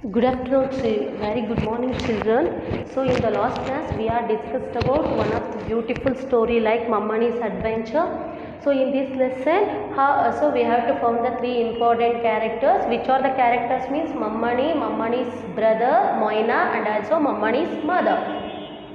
Good afternoon, very good morning, children. So, in the last class, we are discussed about one of the beautiful story like Mammani's adventure. So, in this lesson, we have to find the three important characters. Which are the characters means Mammani, Mammani's brother Moina, and also Mammani's mother.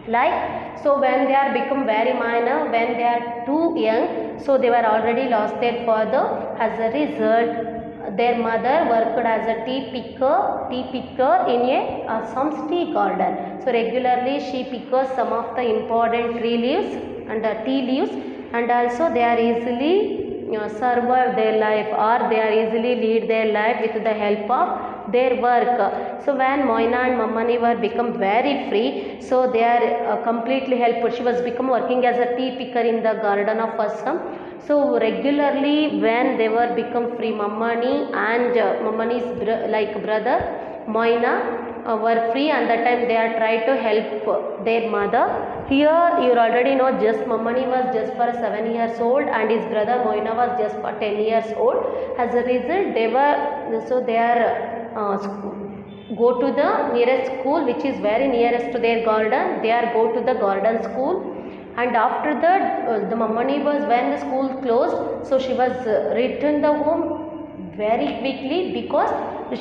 Like, so when they are become very minor, when they are too young, so they were already lost their father. As a result, their mother worked as a tea picker in a some tea garden. So regularly she pickers some of the important tree leaves and tea leaves, and also they are easily survive their life, or they are easily lead their life with the help of their work. So when Moina and Mammani were become very free, so they are completely helped. She was become working as a tea picker in the garden of Assam. So regularly when they were become free, Mammani and Mammani's brother Moina were free, and that time they are trying to help their mother. Here you already know, just Mammani was just for 7 years old and his brother Moina was just for 10 years old. As a result, they are go to the nearest school, which is very nearest to their garden. They are go to the garden school. And after that, the Mammani was, when the school closed, so she was returned the home very quickly because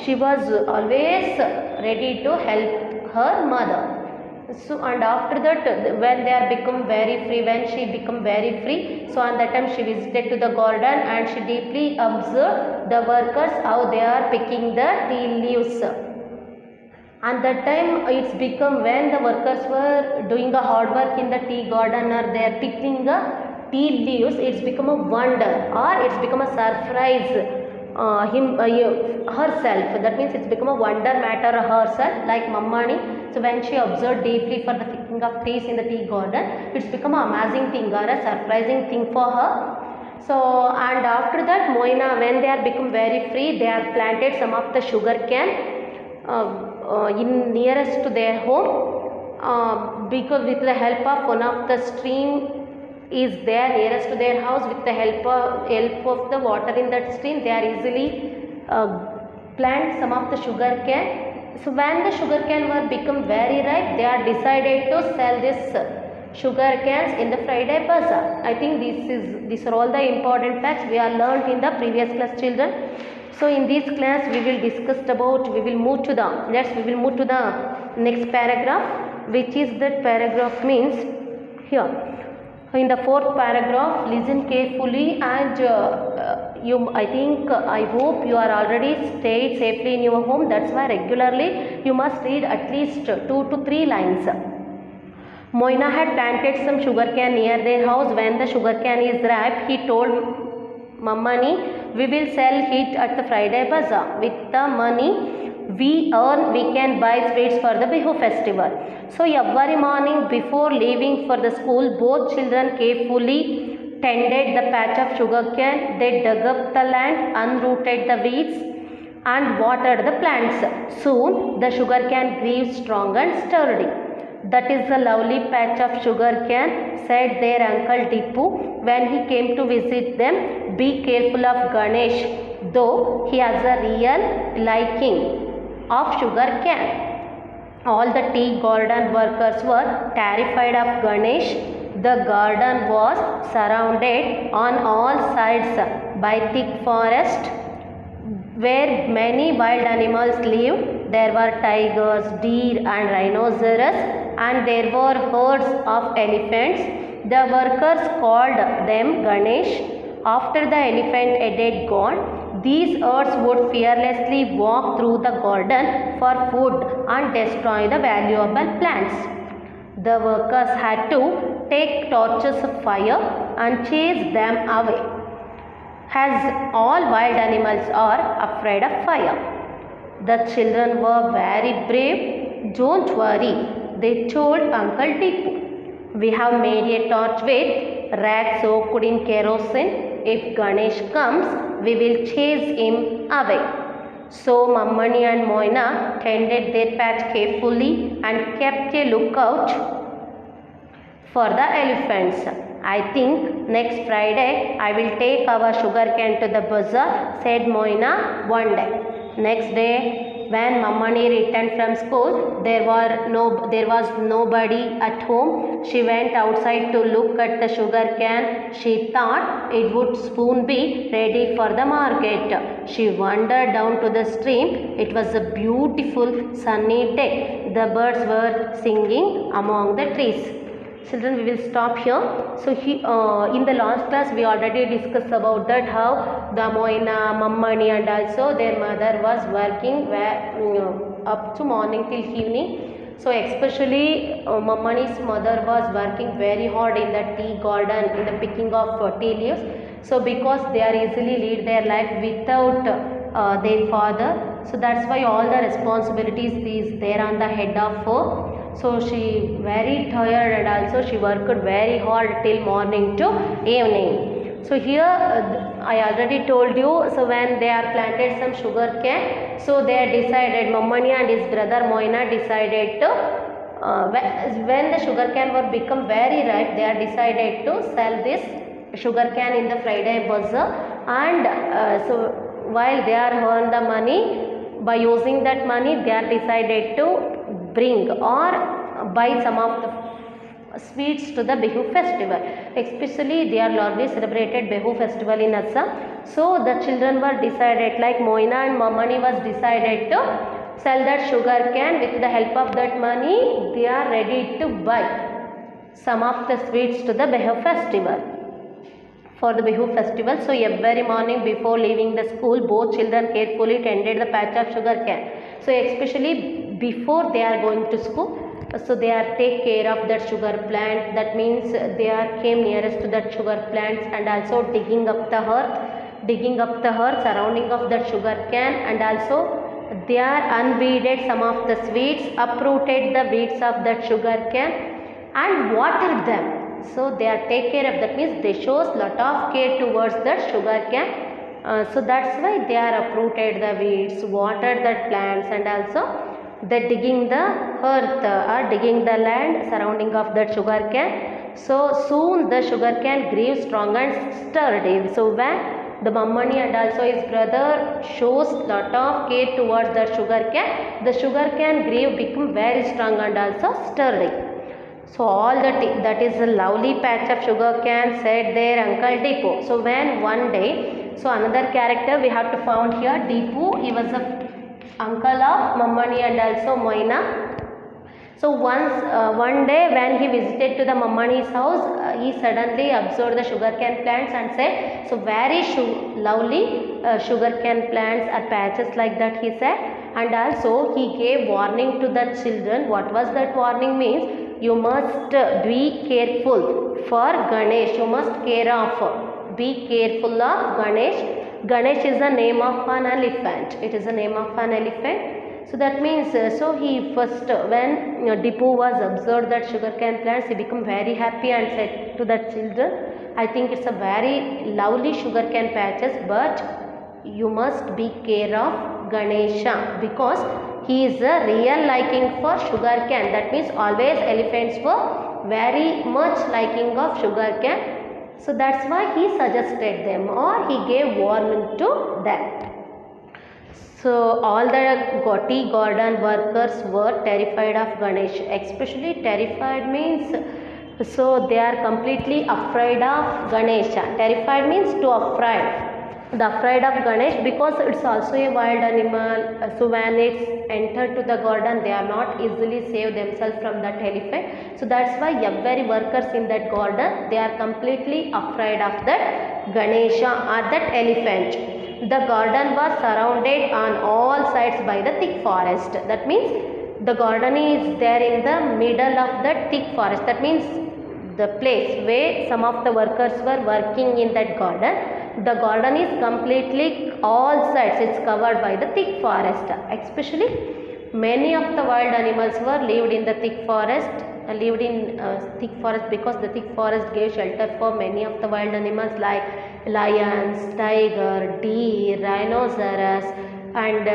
she was always ready to help her mother. So, and after that, when they are become very free, when she become very free, so on that time she visited to the garden and she deeply observed the workers how they are picking the tea leaves. And that time it's become, when the workers were doing the hard work in the tea garden or they are picking the tea leaves, it's become a wonder, or it's become a surprise herself. That means it's become a wonder matter herself, like Mammani. So when she observed deeply for the picking of teas in the tea garden, it's become an amazing thing or a surprising thing for her. So, and after that, Moina, when they are become very free, they are planted some of the sugar cane in nearest to their home, because with the help of one of the stream is there nearest to their house, with the help of the water in that stream, they are easily plant some of the sugar cane. So when the sugar cane were become very ripe, they are decided to sell this sugar canes in the Friday bazaar. I think these are all the important facts we are learned in the previous class, children. So in this class we will discuss about, we will move to the next paragraph, which is that paragraph means here. In the fourth paragraph, listen carefully, and I hope you are already stayed safely in your home. That's why regularly you must read at least 2 to 3 lines. Moina had planted some sugar cane near their house. When the sugar cane is ripe, he told Mammani, we will sell it at the Friday bazaar. With the money we earn, we can buy sweets for the Bihu festival. So every morning before leaving for the school, both children carefully tended the patch of sugar cane. They dug up the land, uprooted the weeds and watered the plants. Soon the sugar cane grew strong and sturdy. That is a lovely patch of sugar cane, said their uncle Tipu when he came to visit them. Be careful of Ganesh, though he has a real liking of sugar cane. All the tea garden workers were terrified of Ganesh. The garden was surrounded on all sides by thick forest where many wild animals lived. There were tigers, deer and rhinoceros, and there were herds of elephants. The workers called them Ganesh. After the elephant had gone, these herds would fearlessly walk through the garden for food and destroy the valuable plants. The workers had to take torches of fire and chase them away, as all wild animals are afraid of fire. The children were very brave. Don't worry, they told Uncle Tipu. We have made a torch with rags soaked in kerosene. If Ganesh comes, we will chase him away. So Mammani and Moina tended their patch carefully and kept a lookout for the elephants. I think next Friday I will take our sugar cane to the bazaar, said Moina one day. Next day when Mammani returned from school, there was nobody at home. She went outside to look at the sugar cane. She thought it would soon be ready for the market. She wandered down to the stream. It was a beautiful sunny day. The birds were singing among the trees. Children, we will stop here. So in the last class we already discussed about that, how the Moina, Mammani and also their mother was working up to morning till evening. So especially Mammani's mother was working very hard in the tea garden, in the picking of tea leaves. So because they are easily lead their life without their father, so that's why all the responsibilities is there on the head of her. So she very tired and also she worked very hard till morning to evening. So here I already told you, so when they are planted some sugar cane, so they decided, Mammani and his brother Moina decided to, when the sugar cane were become very ripe, they are decided to sell this sugar cane in the Friday bazaar. And so while they are earn the money, by using that money they are decided to bring or buy some of the sweets to the Bihu festival. Especially they are largely celebrated Bihu festival in Assam. So the children were decided, like Moina and Mammani was decided to sell that sugar cane. With the help of that money they are ready to buy some of the sweets to the Bihu festival, for the Bihu festival. So every morning before leaving the school, both children carefully tended the patch of sugar cane. So especially before they are going to school, so they are take care of that sugar plant. That means they are came nearest to that sugar plants and also digging up the earth surrounding of that sugar cane, and also they are unweeded some of the weeds, uprooted the weeds of that sugar cane and watered them. So they are take care of, that means they shows lot of care towards that sugar cane. So that's why they are uprooted the weeds, watered the plants, and also they digging the earth or digging the land surrounding of that sugar cane. So soon the sugar cane grew strong and sturdy. So when the Mammani and also his brother shows lot of care towards that sugar cane, the sugar cane grew become very strong and also sturdy. So all that is a lovely patch of sugar cane, said their uncle Deepu. So when one day, so another character we have to found here, Deepu. He was a uncle of Mammani and also Moina. So one day when he visited to the Mammani's house, he suddenly observed the sugarcane plants and said, so very lovely sugarcane plants are patches like that, he said. And also he gave warning to the children. What was that warning means? You must be careful for Ganesh. You must be careful of Ganesh. Ganesh is the name of an elephant. It is the name of an elephant. So that means, so he first, when Deepu was observed that sugarcane plants, he became very happy and said to the children, I think it's a very lovely sugarcane patches, but you must be care of Ganesha, because he is a real liking for sugarcane. That means always elephants were very much liking of sugarcane. So that's why he suggested them, or he gave warning to them. So all the tea garden workers were terrified of Ganesh. Especially terrified means, so they are completely afraid of Ganesha. Terrified means to afraid. The afraid of Ganesh, because it's also a wild animal. So when it's entered to the garden, they are not easily save themselves from that elephant. So that's why every workers in that garden, they are completely afraid of that Ganesha or that elephant. The garden was surrounded on all sides by the thick forest. That means the garden is there in the middle of the thick forest. That means the place where some of the workers were working in that garden. The garden is completely all sides, it's covered by the thick forest. Especially many of the wild animals were lived in the thick forest, because the thick forest gave shelter for many of the wild animals like lions, tiger, deer, rhinoceros and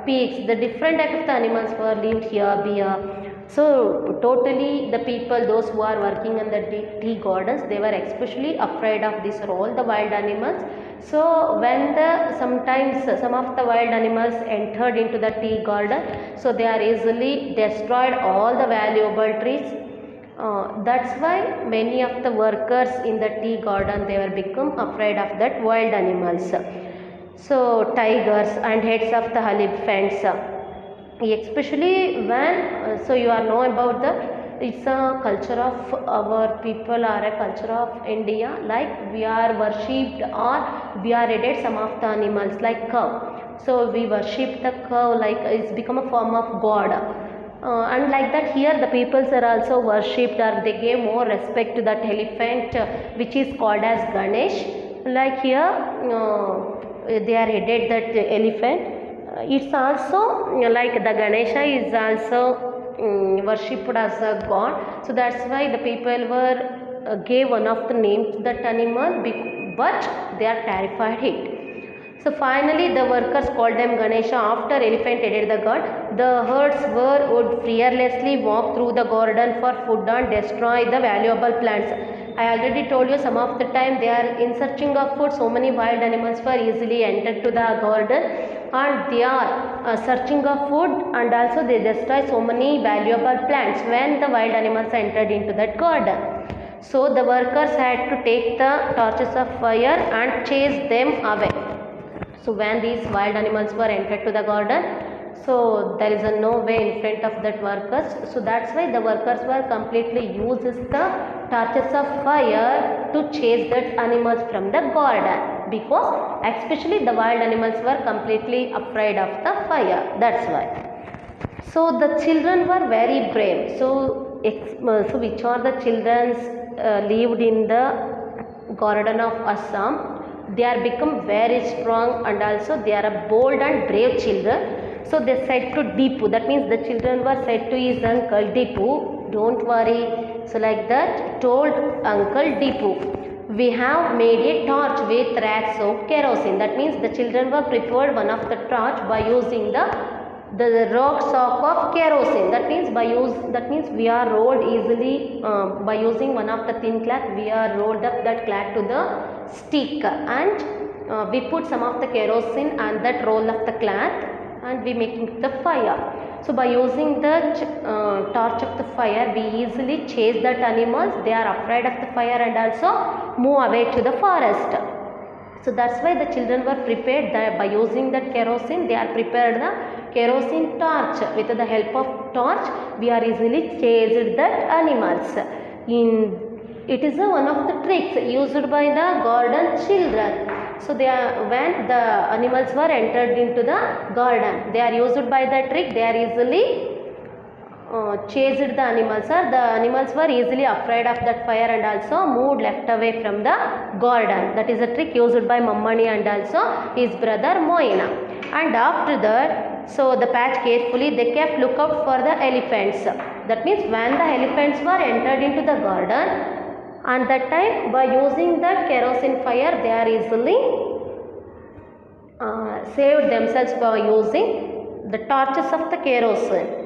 pigs. The different type of the animals were lived here, bear. So totally the people, those who are working in the tea gardens, they were especially afraid of this all the wild animals. So when sometimes some of the wild animals entered into the tea garden, so they are easily destroyed all the valuable trees. That's why many of the workers in the tea garden, they were become afraid of that wild animals. So tigers and heads of the elephants, especially when so you are know about the, it's a culture of our people or a culture of India, like we are worshipped or we are added some of the animals like cow. So we worship the cow, like it's become a form of god. And like that here the peoples are also worshipped, or they gave more respect to that elephant, which is called as Ganesh. Like here they are headed that elephant. It's also like the Ganesha is also worshipped as a god. So that's why the people were gave one of the names to that animal, but they are terrified it. So finally the workers called them Ganesha after elephant headed the god. The herds would fearlessly walk through the garden for food and destroy the valuable plants. I already told you some of the time they are in searching of food. So many wild animals were easily entered to the garden and they are searching of food, and also they destroy so many valuable plants when the wild animals entered into that garden. So the workers had to take the torches of fire and chase them away. So when these wild animals were entered to the garden, so there is no way in front of that workers. So that's why the workers were completely uses the torches of fire to chase that animals from the garden, because especially the wild animals were completely afraid of the fire. That's why. So the children were very brave. So which are the children lived in the garden of Assam? They are become very strong, and also they are a bold and brave children. So they said to Deepu, that means the children were said to his uncle Deepu, don't worry. So like that told uncle Deepu, we have made a torch with rags of kerosene. That means the children were prepared one of the torch by using the rock sock of kerosene. That means we are rolled easily by using one of the thin cloth. We are rolled up that cloth to the stick, and we put some of the kerosene and that roll of the cloth, and we making the fire. So by using the torch of the fire, we easily chase that animals. They are afraid of the fire and also move away to the forest. So that's why the children were prepared that by using that kerosene, they are prepared the kerosene torch. With the help of torch, we are easily chased that animals. It is one of the tricks used by the garden children. So when the animals were entered into the garden, they are used by the trick. They are easily chased the animals, or the animals were easily afraid of that fire and also moved left away from the garden. That is a trick used by Mammani and also his brother Moina. And after that, so the patch carefully they kept lookout for the elephants. That means when the elephants were entered into the garden, and that time by using that kerosene fire, they are easily saved themselves by using the torches of the kerosene.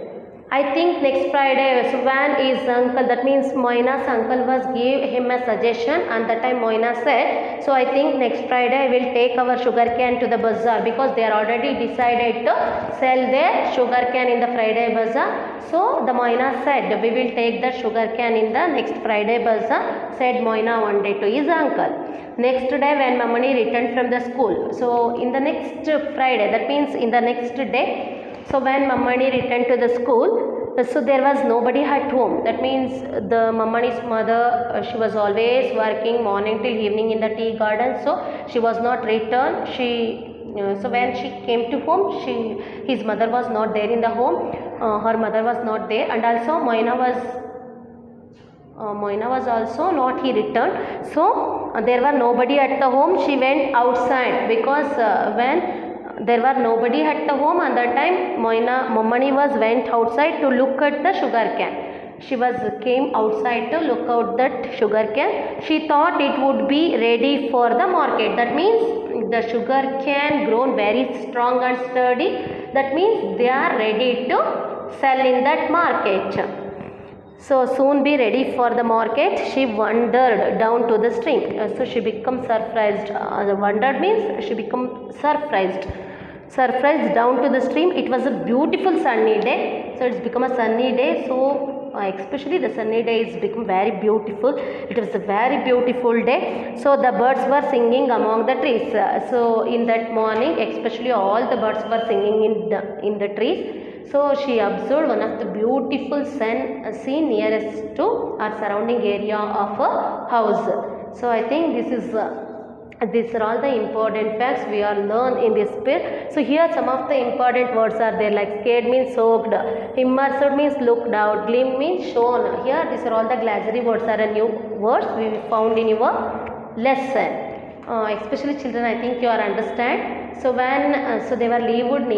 I think next Friday, so when his uncle, that means Moina's uncle was give him a suggestion, and that time Moina said, so I think next Friday we will take our sugarcane to the bazaar, because they are already decided to sell their sugarcane in the Friday bazaar. So the Moina said, we will take the sugarcane in the next Friday bazaar, said Moina one day to his uncle. Next day when Mamani returned from the school, so in the next Friday, that means in the next day, so when Mammani returned to the school, so there was nobody at home. That means the Mammani's mother, she was always working morning till evening in the tea garden. So she was not returned. So when she came to home, his mother was not there in the home. Her mother was not there, and also Moina was also not he returned. So there were nobody at the home. She went outside, because when there were nobody at the home, and that time Mammani went outside to look at the sugarcane. She came outside to look out that sugarcane. She thought it would be ready for the market. That means the sugarcane grown very strong and sturdy. That means they are ready to sell in that market. So soon be ready for the market. She wandered down to the stream. So she become surprised. Wandered means she become surprised. Surprised down to the stream. It was a beautiful sunny day. So it's become a sunny day. So especially the sunny day is become very beautiful. It was a very beautiful day. So the birds were singing among the trees. So in that morning, especially all the birds were singing in the trees. So she observed one of the beautiful scene nearest to our surrounding area of a house. So I think these are all the important facts we are learned in this bit. So here some of the important words are there, like scared means soaked, immersed means looked out, gleam means shone. Here these are all the glossary words are a new words we found in your lesson. Especially children, I think you are understand. So when they were lived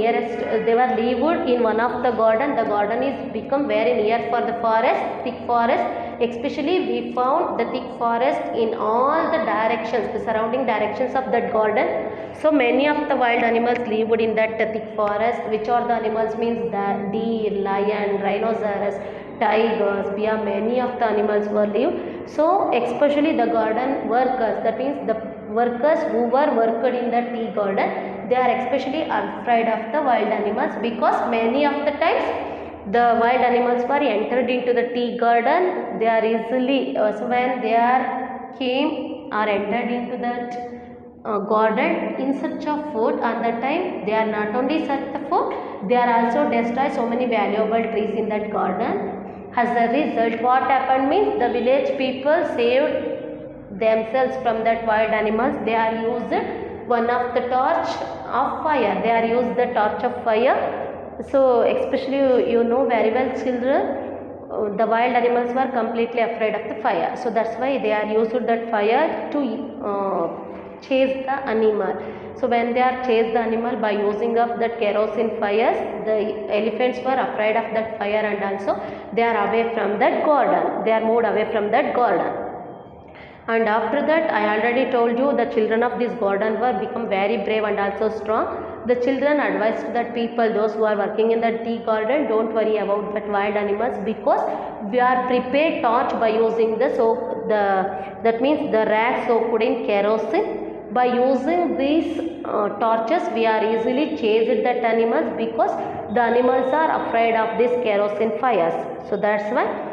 in one of the garden. The garden is become very near for the forest, thick forest. Especially we found the thick forest in all the directions, the surrounding directions of that garden. So many of the wild animals lived in that thick forest. Which are the animals means the deer, lion, rhinoceros, tigers, bear. Many of the animals were lived. So especially the garden workers, that means the workers who were worked in the tea garden, they are especially afraid of the wild animals, because many of the times the wild animals were entered into the tea garden. They are easily so when they are came or entered into that garden in search of food, at that time they are not only search the food, they are also destroy so many valuable trees in that garden. As a result, what happened means the village people saved themselves from that wild animals. They are used one of the torch of fire. They are used the torch of fire. So especially you know very well children, the wild animals were completely afraid of the fire. So that's why they are used that fire to chase the animal. So when they are chase the animal by using of that kerosene fires, the elephants were afraid of that fire, and also they are away from that garden. They are moved away from that garden. And after that, I already told you, the children of this garden were become very brave and also strong. The children advised that people, those who are working in the tea garden, don't worry about that wild animals, because we are prepared torch by using that means the rags soaked in kerosene. By using these torches, we are easily chased that animals, because the animals are afraid of these kerosene fires. So that's why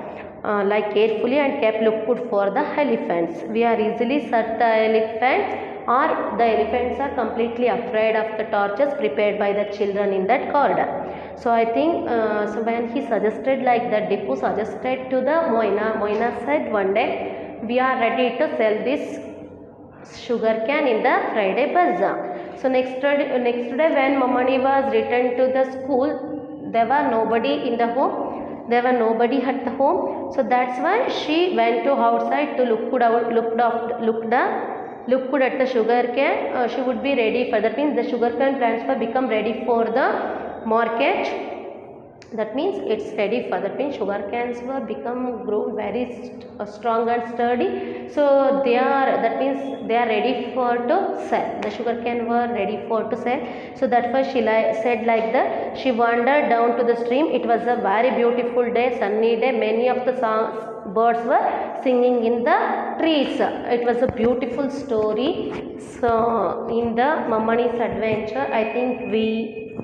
like carefully and kept lookout for the elephants. We are easily search the elephants, or the elephants are completely afraid of the torches prepared by the children in that garden. So I think so when he suggested like that, Dipu suggested to the Moina said one day, we are ready to sell this sugar cane in the Friday bazaar. So next day when Mamani was returned to the school, there were nobody in the home. There were nobody at the home. So that's why she went to outside to looked at the sugar cane. She would be ready for that, means the sugar cane plants were become ready for the market. That means it's ready for that, means sugar canes were become grown very strong and sturdy. So they are, that means they are ready for to sell. The sugar cane were ready for to sell. So that was she said like that. She wandered down to the stream. It was a very beautiful day, sunny day. Many of the birds were singing in the trees. It was a beautiful story. So in the Mamani's adventure, I think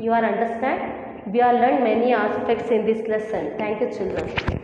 you are understand. We are learned many aspects in this lesson. Thank you, children.